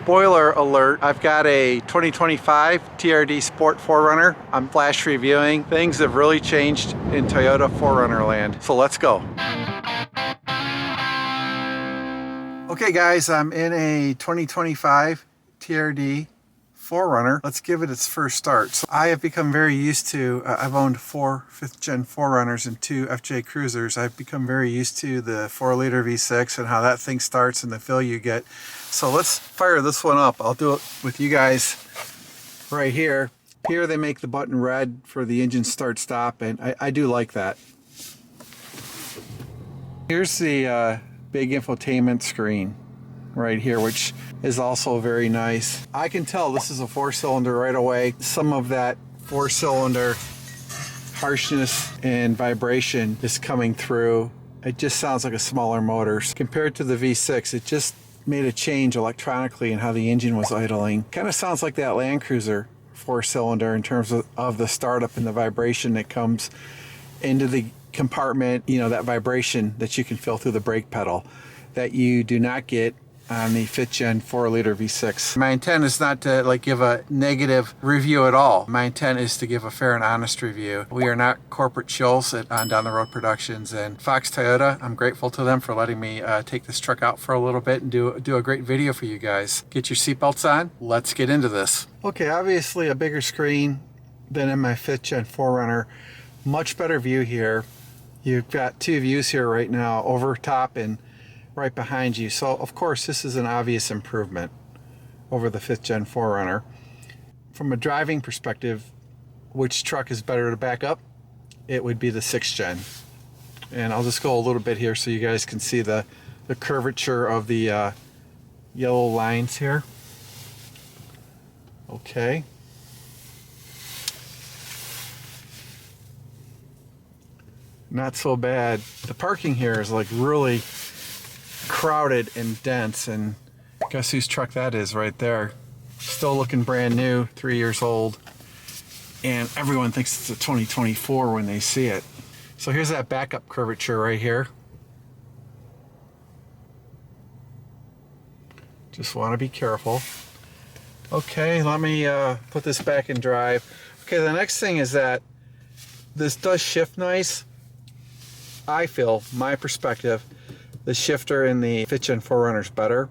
Spoiler alert, I've got a 2025 TRD Sport 4Runner. I'm flash reviewing. Things have really changed in Toyota 4Runner land. So let's go. Okay guys, I'm in a 2025 TRD 4Runner. Let's give it its first start. So I have become very used to, I've owned 4 5th gen 4Runners and 2 FJ Cruisers. I've become very used to the 4-liter V6 and how that thing starts and the feel you get. So let's fire this one up. I'll do it with you guys right here. Here they make the button red for the engine start stop, and I do like that. Here's the big infotainment screen right here, which is also very nice. I can tell this is a 4-cylinder right away. Some of that 4-cylinder harshness and vibration is coming through. It just sounds like a smaller motor. Compared to the V6, it just made a change electronically in how the engine was idling. Kind of sounds like that Land Cruiser 4-cylinder in terms of the startup and the vibration that comes into the compartment, you know, that vibration that you can feel through the brake pedal that you do not get on the 5th gen 4-liter V6. My intent is not to give a negative review at all. My intent is to give a fair and honest review. We are not corporate shills on Down the Road Productions, and Fox Toyota, I'm grateful to them for letting me take this truck out for a little bit and do a great video for you guys. Get your seatbelts on. Let's get into this. Okay, obviously a bigger screen than in my 5th gen 4Runner. Much better view here. You've got 2 views here right now, over top and right behind you. So of course this is an obvious improvement over the 5th gen 4Runner. From a driving perspective, which truck is better to back up? It would be the 6th gen. And I'll just go a little bit here so you guys can see the curvature of the yellow lines here. Okay. Not so bad. The parking here is like really crowded and dense, and guess whose truck that is right there. Still looking brand new, 3 years old, and everyone thinks it's a 2024 when they see it. So here's that backup curvature right here. Just want to be careful. Okay, let me put this back in drive. Okay, the next thing is that this does shift nice. I feel, my perspective, the shifter in the 5th gen 4Runner is better.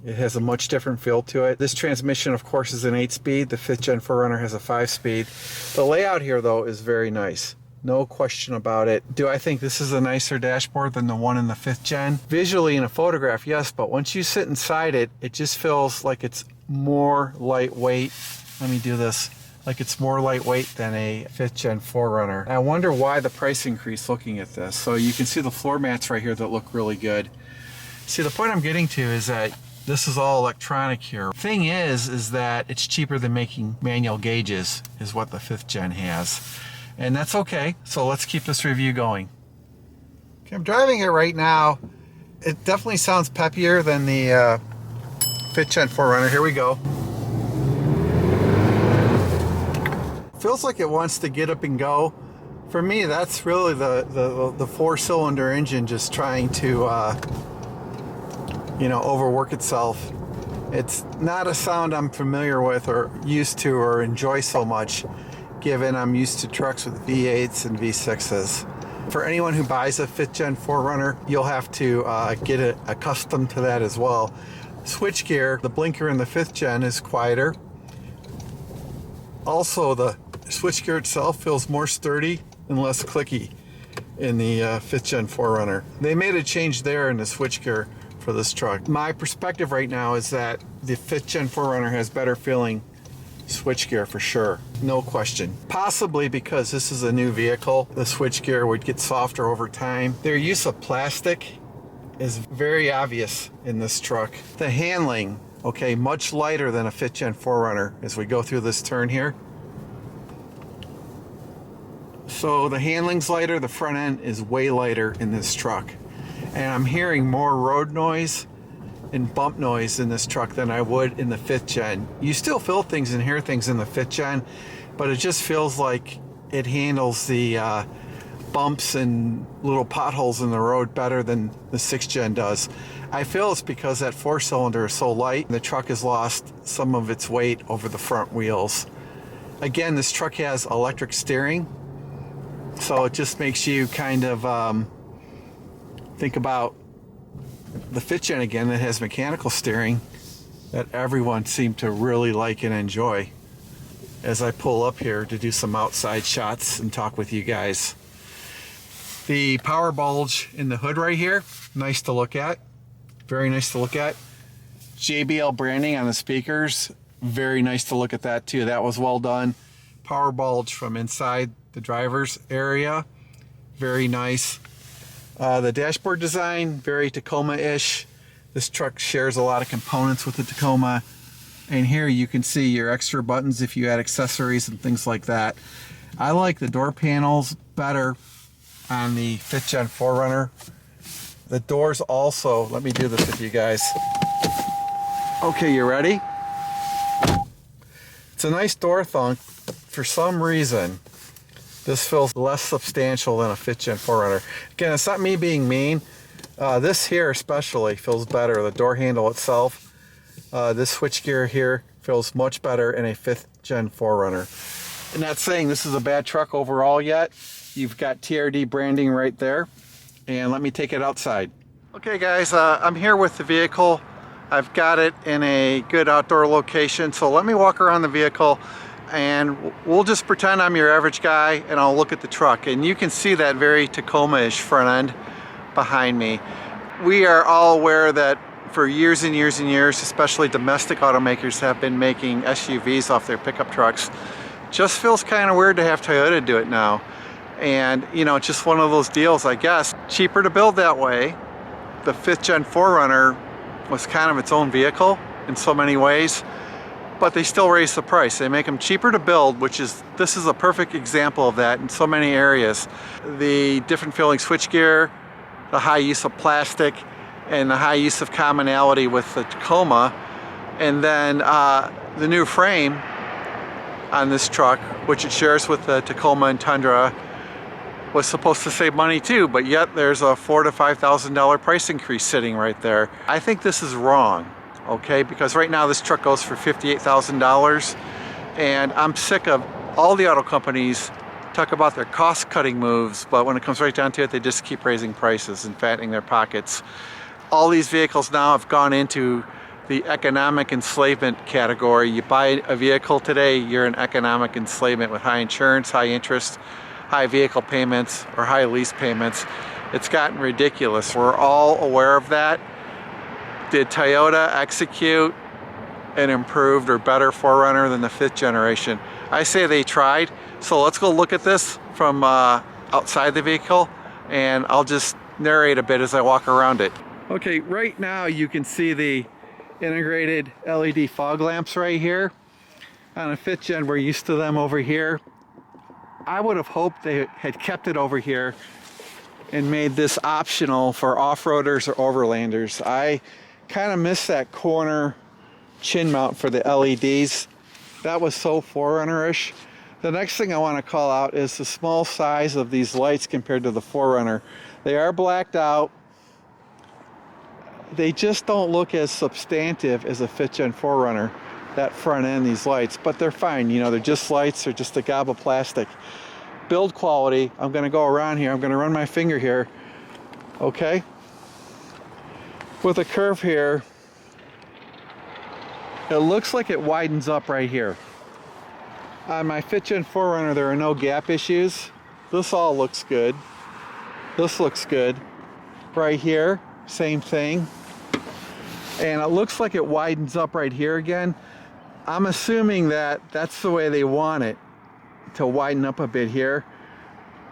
It has a much different feel to it. This transmission, of course, is an 8-speed. The 5th gen 4Runner has a 5-speed. The layout here, though, is very nice. No question about it. Do I think this is a nicer dashboard than the one in the 5th gen? Visually in a photograph, yes, but once you sit inside it, it just feels like it's more lightweight. Let me do this. Like it's more lightweight than a 5th gen 4Runner. I wonder why the price increase looking at this. So you can see the floor mats right here that look really good. See, the point I'm getting to is that this is all electronic here. Thing is that it's cheaper than making manual gauges, is what the 5th gen has. And that's okay. So let's keep this review going. Okay, I'm driving it right now. It definitely sounds peppier than the 5th gen 4Runner. Here we go. Feels like it wants to get up and go. For me, that's really the 4-cylinder engine just trying to overwork itself. It's not a sound I'm familiar with or used to or enjoy so much, given I'm used to trucks with V8s and V6s. For anyone who buys a 5th gen 4Runner, you'll have to get accustomed to that as well. Switchgear, the blinker in the 5th gen is quieter. Also, the switchgear itself feels more sturdy and less clicky in the 5th gen 4Runner. They made a change there in the switchgear for this truck. My perspective right now is that the 5th gen 4Runner has better feeling switchgear for sure, no question. Possibly because this is a new vehicle, the switchgear would get softer over time. Their use of plastic is very obvious in this truck. The handling, okay, much lighter than a 5th gen 4Runner as we go through this turn here. So the handling's lighter, the front end is way lighter in this truck. And I'm hearing more road noise and bump noise in this truck than I would in the 5th gen. You still feel things and hear things in the 5th gen, but it just feels like it handles the bumps and little potholes in the road better than the 6th gen does. I feel it's because that 4-cylinder is so light, the truck has lost some of its weight over the front wheels. Again, this truck has electric steering, so it just makes you kind of think about the 5th gen again that has mechanical steering that everyone seemed to really like and enjoy. As I pull up here to do some outside shots and talk with you guys. The power bulge in the hood right here, nice to look at. Very nice to look at. JBL branding on the speakers, very nice to look at that too. That was well done. Power bulge from inside the driver's area, very nice. The dashboard design, very Tacoma-ish. This truck shares a lot of components with the Tacoma. And here you can see your extra buttons if you add accessories and things like that. I like the door panels better on the 5th gen 4Runner. The doors also, let me do this with you guys. Okay, you ready? It's a nice door thunk. For some reason, this feels less substantial than a 5th gen 4Runner. Again, it's not me being mean. This here especially feels better. The door handle itself. This switchgear here feels much better in a 5th gen 4Runner. I'm not saying this is a bad truck overall yet. You've got TRD branding right there. And let me take it outside. Okay guys, I'm here with the vehicle. I've got it in a good outdoor location. So let me walk around the vehicle and we'll just pretend I'm your average guy and I'll look at the truck. And you can see that very Tacoma-ish front end behind me. We are all aware that for years and years and years, especially domestic automakers have been making SUVs off their pickup trucks. Just feels kind of weird to have Toyota do it now. And you know, it's just one of those deals, I guess. Cheaper to build that way. The 5th gen 4Runner was kind of its own vehicle in so many ways, but they still raise the price. They make them cheaper to build, this is a perfect example of that in so many areas. The different feeling switchgear, the high use of plastic, and the high use of commonality with the Tacoma, and then the new frame on this truck, which it shares with the Tacoma and Tundra, was supposed to save money too, but yet there's a $4,000 to $5,000 price increase sitting right there. I think this is wrong, okay? Because right now this truck goes for $58,000, and I'm sick of all the auto companies talk about their cost-cutting moves, but when it comes right down to it, they just keep raising prices and fattening their pockets. All these vehicles now have gone into the economic enslavement category. You buy a vehicle today, you're in economic enslavement with high insurance, high interest, high vehicle payments, or high lease payments. It's gotten ridiculous. We're all aware of that. Did Toyota execute an improved or better 4Runner than the 5th generation? I say they tried. So let's go look at this from outside the vehicle, and I'll just narrate a bit as I walk around it. Okay, right now you can see the integrated LED fog lamps right here. On a 5th gen, we're used to them over here. I would have hoped they had kept it over here and made this optional for off-roaders or overlanders. I kind of miss that corner chin mount for the LEDs. That was so 4Runner-ish. The next thing I want to call out is the small size of these lights compared to the 4Runner. They are blacked out. They just don't look as substantive as a 5th gen 4Runner, that front end, these lights, but they're fine. You know, they're just lights, they're just a gob of plastic. Build quality, I'm gonna go around here, I'm gonna run my finger here, okay? With a curve here, it looks like it widens up right here. On my 5th gen 4Runner, there are no gap issues. This all looks good. This looks good. Right here, same thing. And it looks like it widens up right here again. I'm assuming that that's the way they want it, to widen up a bit here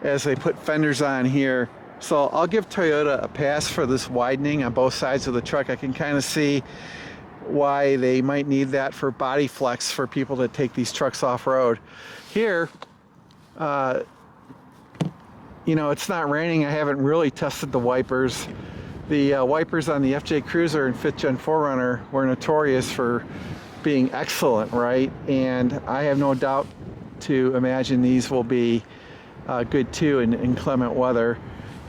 as they put fenders on here. So I'll give Toyota a pass for this widening on both sides of the truck. I can kind of see why they might need that for body flex for people that take these trucks off-road. Here, you know, it's not raining. I haven't really tested the wipers. The wipers on the FJ Cruiser and 5th gen 4Runner were notorious for being excellent, right? And I have no doubt to imagine these will be good too in inclement weather.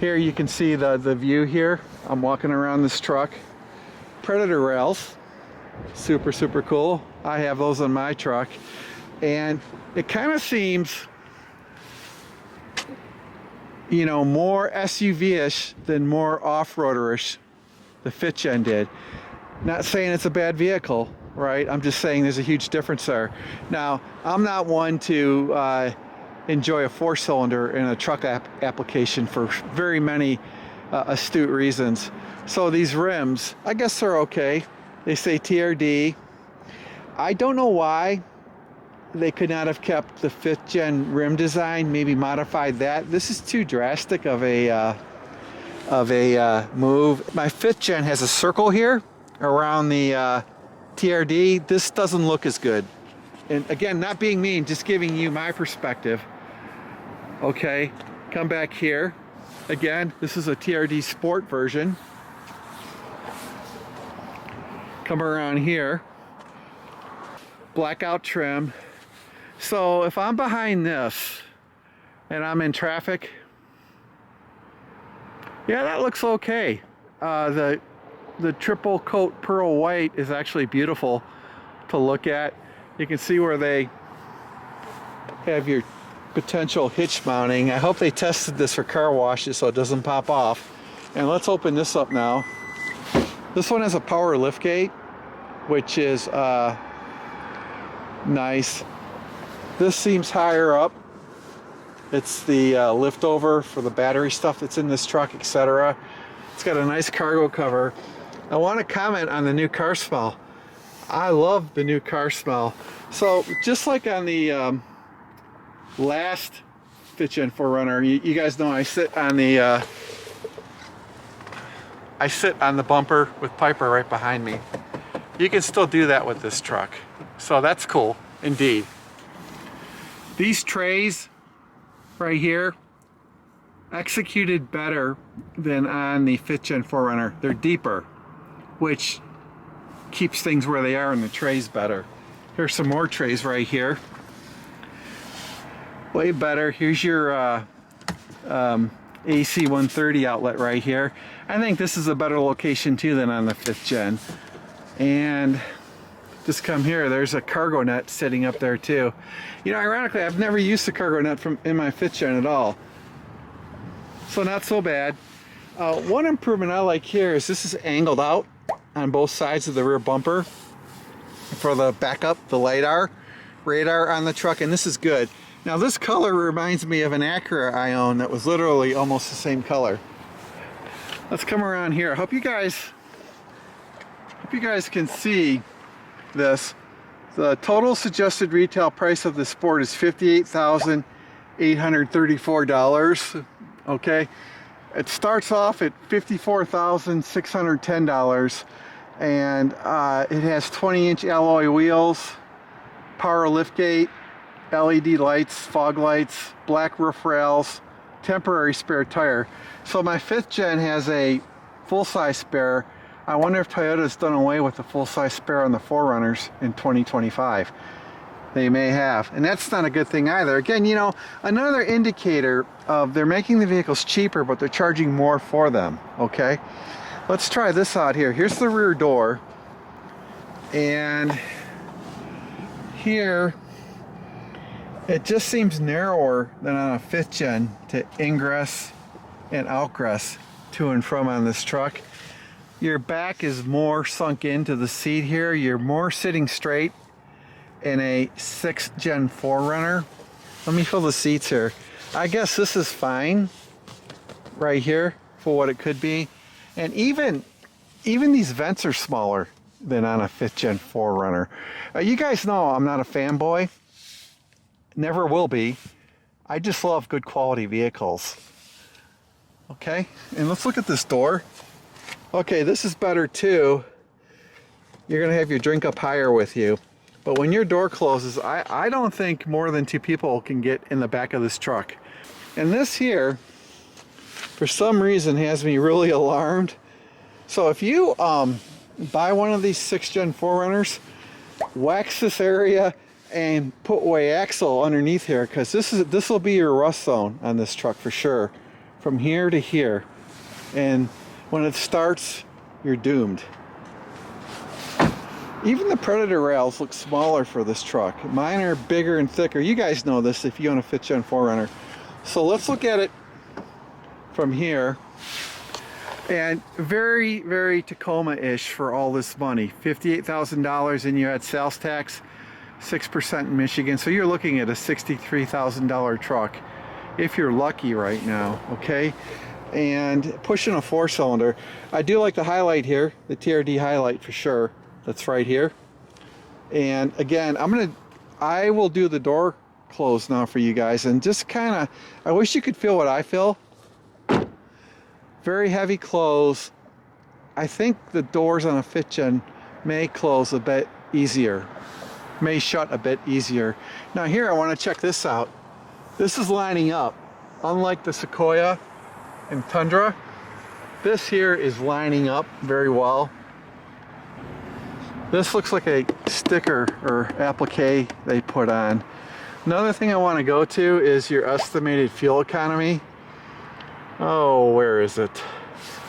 Here you can see the view here. I'm walking around this truck. Predator rails, super cool. I have those on my truck, and it kind of seems, you know, more SUV-ish than more off-roaderish. The 5th gen did. Not saying it's a bad vehicle, right? I'm just saying there's a huge difference there. Now, I'm not one to enjoy a 4-cylinder in a truck application for very many astute reasons. So these rims, I guess they're okay. They say TRD. I don't know why they could not have kept the 5th gen rim design, maybe modified that. This is too drastic of a move. My 5th gen has a circle here around the TRD. This doesn't look as good. And again, not being mean, just giving you my perspective. Okay, come back here. Again, this is a TRD Sport version. Come around here. Blackout trim. So if I'm behind this and I'm in traffic, yeah, that looks okay. The triple coat pearl white is actually beautiful to look at. You can see where they have your potential hitch mounting. I hope they tested this for car washes so it doesn't pop off. And let's open this up now. This one has a power liftgate, which is nice. This seems higher up. It's the liftover for the battery stuff that's in this truck, etc. It's got a nice cargo cover. I want to comment on the new car smell. I love the new car smell. So just like on the last 5th gen 4Runner, you guys know I sit on the bumper with Piper right behind me. You can still do that with this truck. So that's cool, indeed. These trays right here, executed better than on the 5th gen 4Runner. They're deeper, which keeps things where they are in the trays better. Here's some more trays right here. Way better. Here's your AC 130 outlet right here. I think this is a better location too than on the 5th gen. And just come here, there's a cargo net sitting up there too. You know, ironically, I've never used the cargo net in my 5th gen at all. So not so bad. One improvement I like here is this is angled out on both sides of the rear bumper for the backup, the radar on the truck, and this is good. Now this color reminds me of an Acura I own that was literally almost the same color. Let's come around here. I hope you guys can see this. The total suggested retail price of the Sport is $58,834. Okay, it starts off at $54,610, and it has 20-inch alloy wheels, power liftgate, LED lights, fog lights, black roof rails, temporary spare tire. So my 5th gen has a full-size spare. I wonder if Toyota's done away with the full-size spare on the 4Runners in 2025. They may have, and that's not a good thing either. Again, you know, another indicator of they're making the vehicles cheaper, but they're charging more for them. Okay, let's try this out here. Here's the rear door, and here it just seems narrower than on a 5th gen to ingress and outgress to and from on this truck. Your back is more sunk into the seat here. You're more sitting straight in a 6th gen 4Runner. Let me feel the seats here. I guess this is fine right here for what it could be. And even these vents are smaller than on a 5th gen 4Runner. You guys know I'm not a fanboy. Never will be. I just love good quality vehicles. Okay, and let's look at this door. Okay, this is better too. You're gonna have your drink up higher with you. But when your door closes, I don't think more than 2 people can get in the back of this truck. And this here, for some reason, has me really alarmed. So if you buy one of these 6th gen 4Runners, wax this area and put away axle underneath here, because this will be your rust zone on this truck for sure, from here to here. And when it starts, you're doomed. Even the Predator rails look smaller for this truck. Mine are bigger and thicker. You guys know this if you own a 5th Gen 4Runner. So let's look at it from here. And very, very Tacoma-ish for all this money. $58,000, and you had sales tax, 6% in Michigan. So you're looking at a $63,000 truck if you're lucky right now, okay? And pushing a 4-cylinder. I do like the highlight here, the TRD highlight for sure. That's right here. And again, I will do the door close now for you guys, and just kind of, I wish you could feel what I feel. Very heavy close. I think the doors on a 5th Gen may close a bit easier, may shut a bit easier. Now here, I want to check this out. This is lining up. Unlike the Sequoia and Tundra, this here is lining up very well. This looks like a sticker or applique they put on. Another thing I want to go to is your estimated fuel economy. Oh, where is it?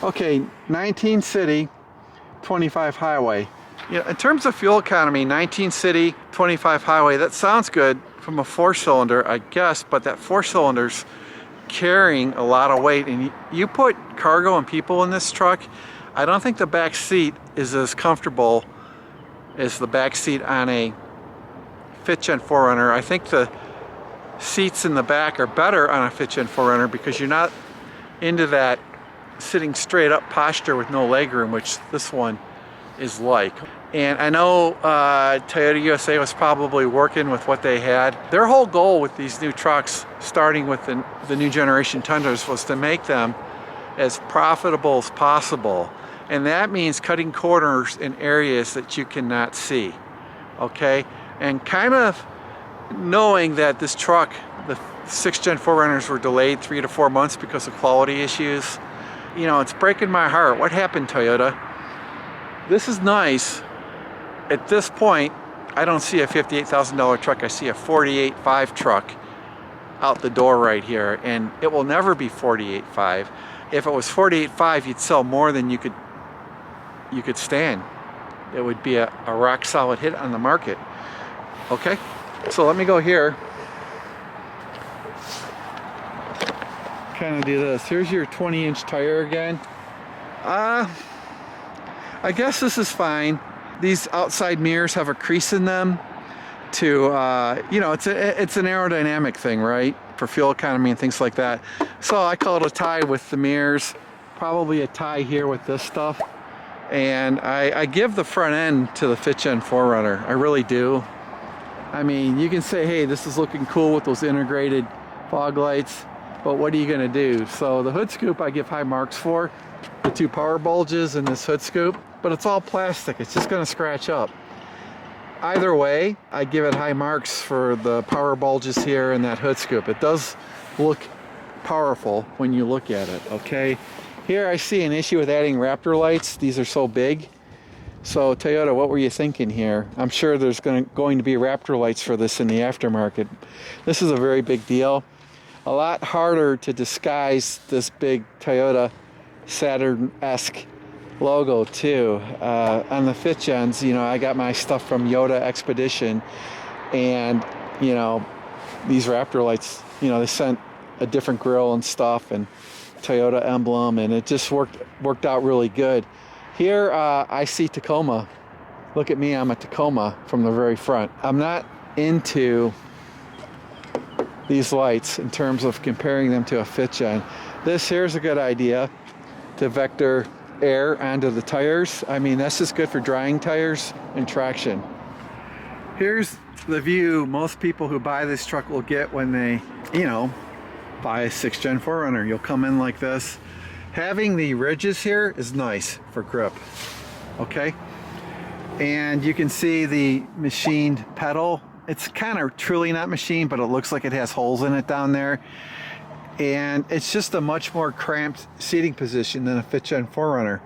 Okay, 19 city, 25 highway. Yeah, in terms of fuel economy, 19 city, 25 highway, that sounds good from a 4-cylinder, I guess, but that 4-cylinder's carrying a lot of weight, and you put cargo and people in this truck, I don't think the back seat is as comfortable as the back seat on a 5th Gen 4Runner. I think the seats in the back are better on a 5th Gen 4Runner because you're not into that sitting straight up posture with no legroom, which this one is like. And I know Toyota USA was probably working with what they had. Their whole goal with these new trucks, starting with the new generation Tundras, was to make them as profitable as possible. And that means cutting corners in areas that you cannot see, okay? And kind of knowing that this truck, the 6th Gen 4Runners were delayed 3 to 4 months because of quality issues. You know, it's breaking my heart. What happened, Toyota? This is nice. At this point, I don't see a $58,000 truck. I see a $48,500 truck out the door right here, and it will never be $48,500. If it was $48,500, you'd sell more than you could stand. It would be a rock solid hit on the market. Okay, so let me go here. Kind of do this. Here's your 20-inch tire again. I guess this is fine. These outside mirrors have a crease in them to, you know, it's an aerodynamic thing, right? For fuel economy and things like that. So I call it a tie with the mirrors. Probably a tie here with this stuff. And I give the front end to the 5th Gen 4Runner. I really do. I mean, you can say, hey, this is looking cool with those integrated fog lights, but what are you gonna do? So the hood scoop I give high marks for, the 2 power bulges and this hood scoop, but it's all plastic. It's just gonna scratch up. Either way, I give it high marks for the power bulges here and that hood scoop. It does look powerful when you look at it, okay? Here I see an issue with adding Raptor lights. These are so big. So Toyota, what were you thinking here? I'm sure there's going to be Raptor lights for this in the aftermarket. This is a very big deal. A lot harder to disguise this big Toyota Saturn-esque logo too. On the 5th Gens, you know, I got my stuff from Yoda Expedition, and you know, these Raptor lights, you know, they sent a different grill and stuff and Toyota emblem, and it just worked out really good. Here I see Tacoma. Look at me, I'm a Tacoma from the very front. I'm not into these lights in terms of comparing them to a 5th Gen. This here's a good idea to vector air onto the tires. I mean, that's just good for drying tires and traction. Here's the view most people who buy this truck will get when they, you know, buy a 6th Gen 4Runner. You'll come in like this. Having the ridges here is nice for grip, okay? And you can see the machined pedal. It's kind of truly not machined, but it looks like it has holes in it down there. And it's just a much more cramped seating position than a 5th Gen 4Runner.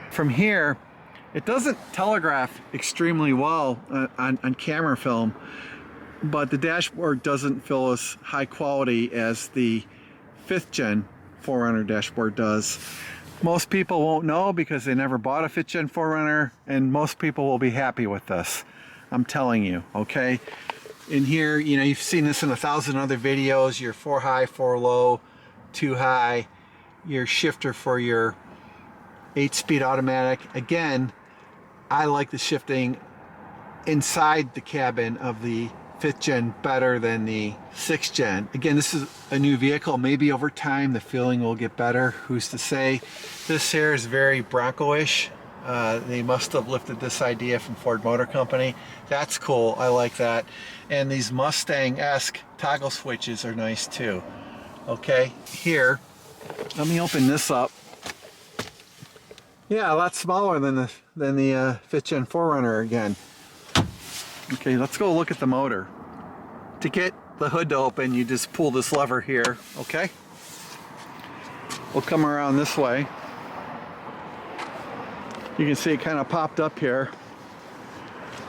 From here, it doesn't telegraph extremely well on camera film, but the dashboard doesn't feel as high quality as the 5th gen 4Runner dashboard does. Most people won't know because they never bought a 5th gen 4Runner, and most people will be happy with this. I'm telling you, okay? In here, you know, you've seen this in 1,000 other videos, your 4 high, 4 low, 2 high, your shifter for your 8-speed automatic. Again, I like the shifting inside the cabin of the 5th gen better than the 6th gen. Again, this is a new vehicle. Maybe over time the feeling will get better. Who's to say? This here is very Bronco-ish. They must have lifted this idea from Ford Motor Company. That's cool. I like that. And these Mustang-esque toggle switches are nice too. Okay, here, let me open this up. Yeah, a lot smaller than the 5th gen 4Runner again. Okay, let's go look at the motor. To get the hood to open, you just pull this lever here, okay? We'll come around this way. You can see it kind of popped up here.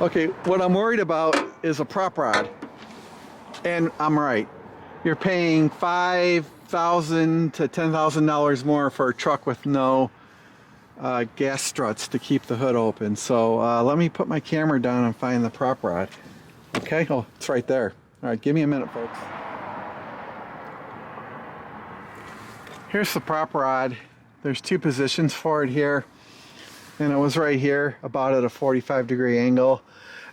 Okay, what I'm worried about is a prop rod. And I'm right. You're paying $5,000 to $10,000 more for a truck with no gas struts to keep the hood open. So let me put my camera down and find the prop rod. Okay, oh, it's right there. All right, give me a minute, folks. Here's the prop rod. There's 2 positions for it here. And it was right here, about at a 45-degree angle.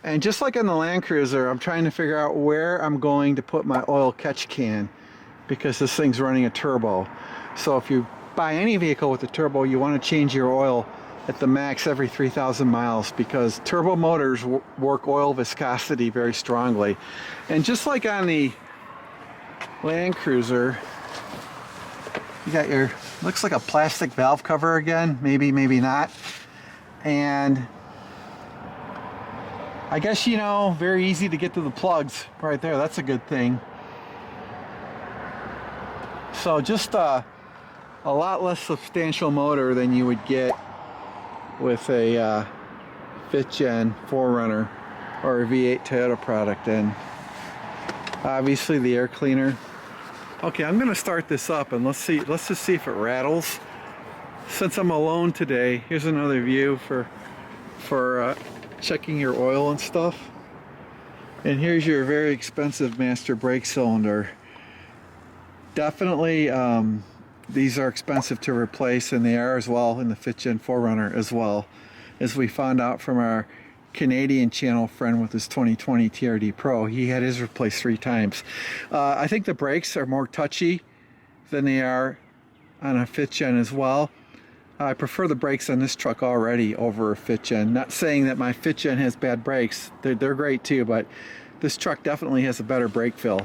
And just like on the Land Cruiser, I'm trying to figure out where I'm going to put my oil catch can, because this thing's running a turbo. So if you buy any vehicle with a turbo, you want to change your oil at the max every 3,000 miles, because turbo motors work oil viscosity very strongly. And just like on the Land Cruiser, you got your, looks like a plastic valve cover again, maybe, maybe not. And I guess, you know, very easy to get to the plugs right there. That's a good thing. So just a lot less substantial motor than you would get with a 5th gen 4Runner or a V8 Toyota product. And obviously the air cleaner. Okay, I'm gonna start this up and let's just see if it rattles. Since I'm alone today, here's another view for checking your oil and stuff. And here's your very expensive master brake cylinder. Definitely these are expensive to replace, and they are as well in the 5th gen 4Runner as well, as we found out from our Canadian channel friend with his 2020 TRDPro. He had his replaced 3 times. I think the brakes are more touchy than they are on a 5th gen as well. I prefer the brakes on this truck already over a 5th gen. Not saying that my 5th gen has bad brakes. They're great too, but this truck definitely has a better brake feel.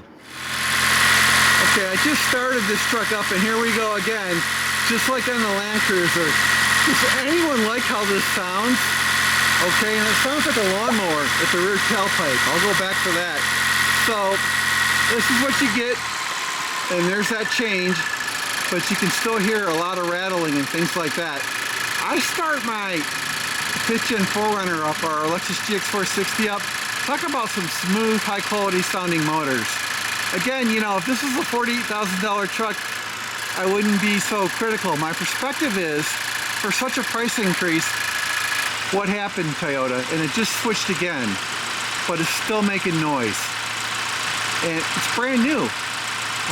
Okay, I just started this truck up and here we go again, just like on the Land Cruiser. Does anyone like how this sounds? Okay, and it sounds like a lawnmower at the rear tailpipe. I'll go back to that. So, this is what you get, and there's that change, but you can still hear a lot of rattling and things like that. I start my 5th gen 4Runner up, our Lexus GX460 up. Talk about some smooth, high quality sounding motors. Again, you know, if this was a $48,000 truck, I wouldn't be so critical. My perspective is, for such a price increase, what happened, Toyota? And it just switched again, but it's still making noise. And it's brand new,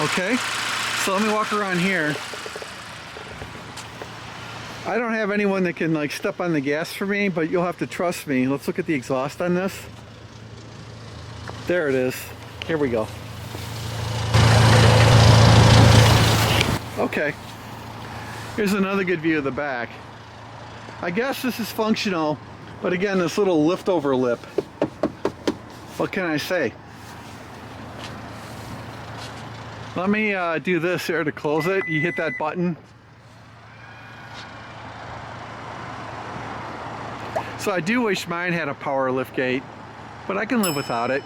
okay? So let me walk around here. I don't have anyone that can like step on the gas for me, but you'll have to trust me. Let's look at the exhaust on this. There it is. Here we go. Okay, here's another good view of the back. I guess this is functional, but again, this little liftover lip. What can I say? Let me do this here to close it. You hit that button. So I do wish mine had a power lift gate, but I can live without it.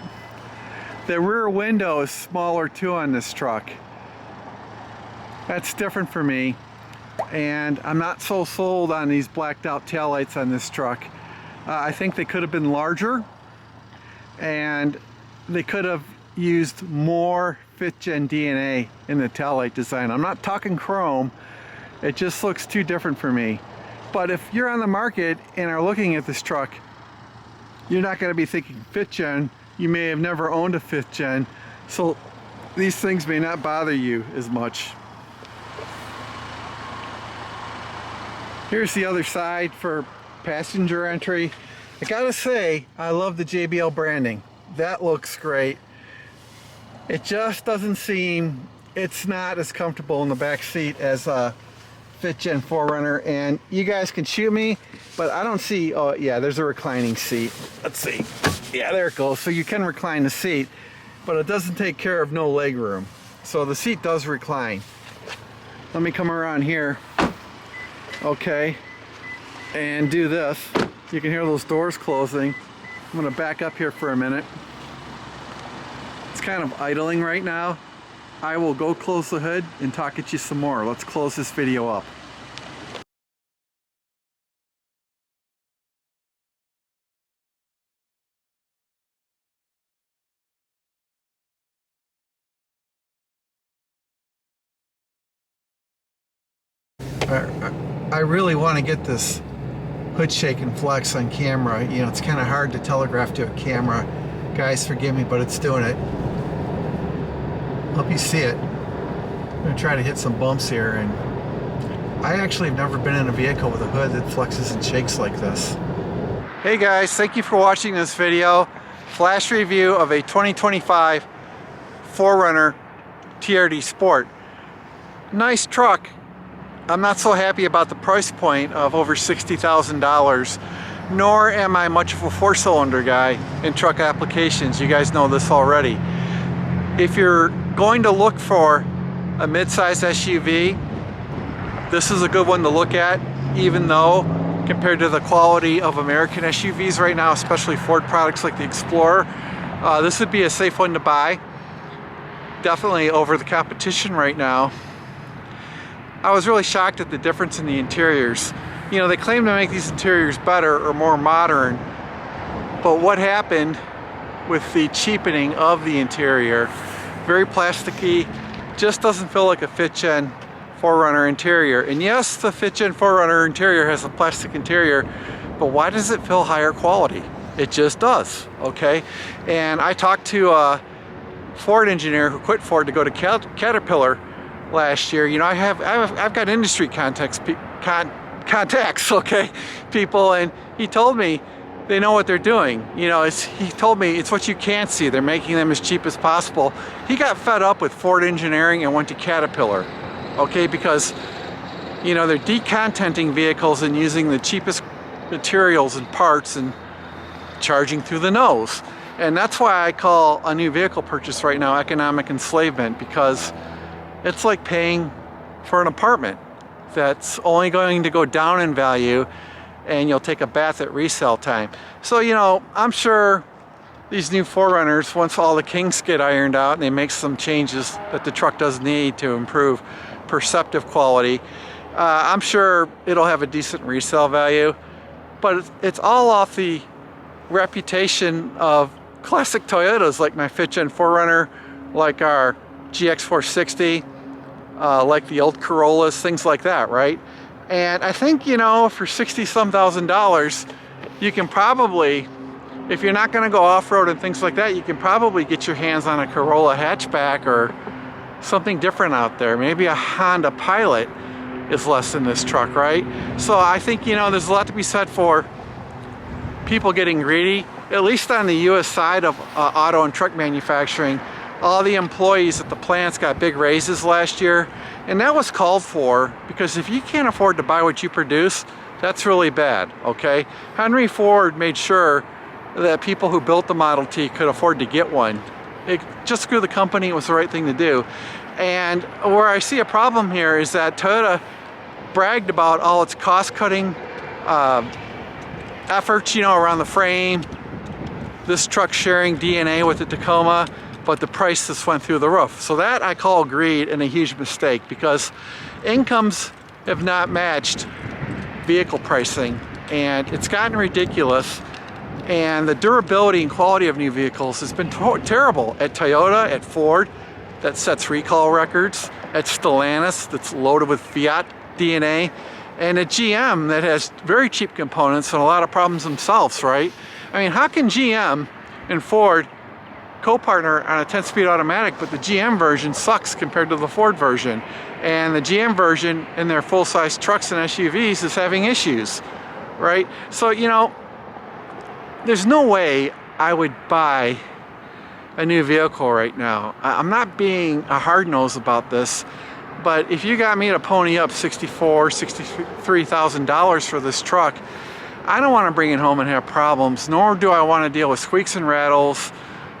The rear window is smaller too on this truck. That's different for me, and I'm not so sold on these blacked out taillights on this truck. I think they could have been larger, and they could have used more 5th Gen DNA in the taillight design. I'm not talking chrome, it just looks too different for me. But if you're on the market and are looking at this truck, you're not going to be thinking 5th Gen. You may have never owned a 5th Gen, so these things may not bother you as much. Here's the other side for passenger entry. I gotta say, I love the JBL branding. That looks great. It just doesn't seem, it's not as comfortable in the back seat as a 5th Gen 4Runner, and you guys can shoot me, but I don't see, oh yeah, there's a reclining seat. Let's see. Yeah, there it goes. So you can recline the seat, but it doesn't take care of no leg room. So the seat does recline. Let me come around here. Okay. And do this. You can hear those doors closing. I'm going to back up here for a minute. It's kind of idling right now. I will go close the hood and talk at you some more. Let's close this video up. I really want to get this hood shake and flex on camera. You know, it's kind of hard to telegraph to a camera. Guys, forgive me, but it's doing it. Hope you see it. I'm going to try to hit some bumps here, and I actually have never been in a vehicle with a hood that flexes and shakes like this. Hey guys, thank you for watching this video. Flash review of a 2025 4Runner TRD Sport. Nice truck. I'm not so happy about the price point of over $60,000, nor am I much of a 4-cylinder guy in truck applications. You guys know this already. If you're going to look for a mid-size SUV, this is a good one to look at, even though compared to the quality of American SUVs right now, especially Ford products like the Explorer, this would be a safe one to buy. Definitely over the competition right now. I was really shocked at the difference in the interiors. You know, they claim to make these interiors better or more modern, but what happened with the cheapening of the interior? Very plasticky, just doesn't feel like a 5th Gen 4Runner interior. And yes, the 5th Gen 4Runner interior has a plastic interior, but why does it feel higher quality? It just does, okay? And I talked to a Ford engineer who quit Ford to go to Caterpillar last year. You know, I've got industry contacts, okay, people, and he told me they know what they're doing. You know, he told me it's what you can't see. They're making them as cheap as possible. He got fed up with Ford engineering and went to Caterpillar, okay, because, you know, they're decontenting vehicles and using the cheapest materials and parts and charging through the nose. And that's why I call a new vehicle purchase right now economic enslavement, because it's like paying for an apartment that's only going to go down in value, and you'll take a bath at resale time. So, you know, I'm sure these new 4Runners, once all the kinks get ironed out and they make some changes that the truck does need to improve perceptive quality, I'm sure it'll have a decent resale value. But it's all off the reputation of classic Toyotas like my 5th Gen 4Runner, like our GX460, like the old Corollas, things like that, right? And I think, you know, for $60-some thousand, you can probably, if you're not going to go off-road and things like that, you can probably get your hands on a Corolla hatchback or something different out there. Maybe a Honda Pilot is less than this truck, right? So I think, you know, there's a lot to be said for people getting greedy, at least on the US side of auto and truck manufacturing. All the employees at the plants got big raises last year, and that was called for, because if you can't afford to buy what you produce, that's really bad, okay? Henry Ford made sure that people who built the Model T could afford to get one. It just screw the company, it was the right thing to do. And where I see a problem here is that Toyota bragged about all its cost-cutting efforts, you know, around the frame, this truck sharing DNA with the Tacoma, but the price just went through the roof. So that I call greed and a huge mistake, because incomes have not matched vehicle pricing, and it's gotten ridiculous. And the durability and quality of new vehicles has been terrible at Toyota, at Ford, that sets recall records, at Stellantis, that's loaded with Fiat DNA, and at GM, that has very cheap components and a lot of problems themselves, right? I mean, how can GM and Ford co-partner on a 10-speed automatic, but the GM version sucks compared to the Ford version, and the GM version in their full-size trucks and SUVs is having issues, right? So, you know, there's no way I would buy a new vehicle right now. I'm not being a hard nose about this, but if you got me to pony up $64,000, $63,000 for this truck, I don't want to bring it home and have problems, nor do I want to deal with squeaks and rattles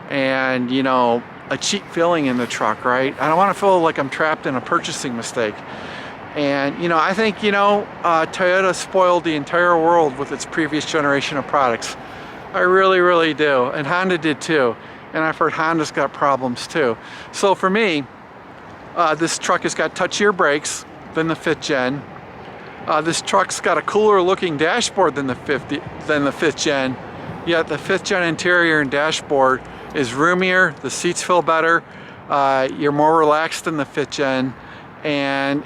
and, you know, a cheap feeling in the truck, right? I don't want to feel like I'm trapped in a purchasing mistake. And, you know, I think, you know, Toyota spoiled the entire world with its previous generation of products. I really, really do. And Honda did too. And I've heard Honda's got problems too. So for me, this truck has got touchier brakes than the 5th gen. This truck's got a cooler looking dashboard than the 5th gen. Yet the 5th gen interior and dashboard is roomier, the seats feel better, you're more relaxed than the 5th gen, and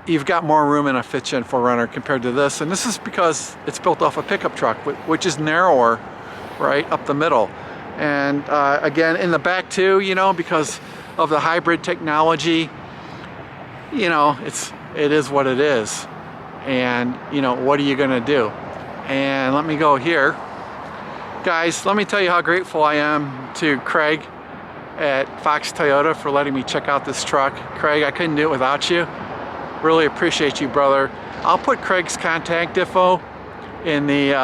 you've got more room in a 5th gen 4Runner compared to this. And this is because it's built off a pickup truck, which is narrower, right, up the middle. And again, in the back too, you know, because of the hybrid technology, you know, it is what it is. And, you know, what are you gonna do? And let me go here. Guys, let me tell you how grateful I am to Craig at Fox Toyota for letting me check out this truck. Craig, I couldn't do it without you. Really appreciate you, brother. I'll put Craig's contact info in the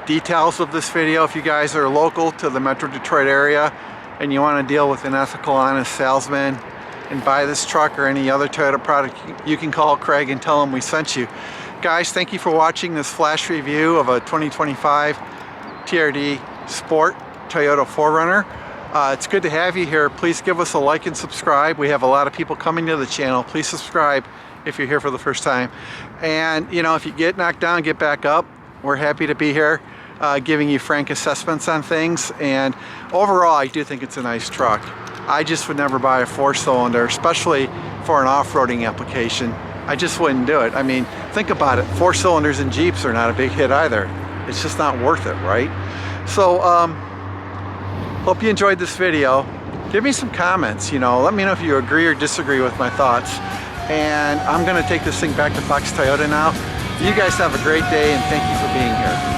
details of this video. If you guys are local to the Metro Detroit area and you want to deal with an ethical, honest salesman and buy this truck or any other Toyota product, you can call Craig and tell him we sent you. Guys, thank you for watching this flash review of a 2025 TRD Sport Toyota 4Runner. It's good to have you here. Please give us a like and subscribe. We have a lot of people coming to the channel. Please subscribe if you're here for the first time. And, you know, if you get knocked down, get back up. We're happy to be here giving you frank assessments on things. And overall, I do think it's a nice truck. I just would never buy a 4-cylinder, especially for an off-roading application. I just wouldn't do it. I mean, think about it. 4 cylinders in Jeeps are not a big hit either. It's just not worth it, right? So, hope you enjoyed this video. Give me some comments, you know. Let me know if you agree or disagree with my thoughts. And I'm gonna take this thing back to Fox Toyota now. You guys have a great day, and thank you for being here.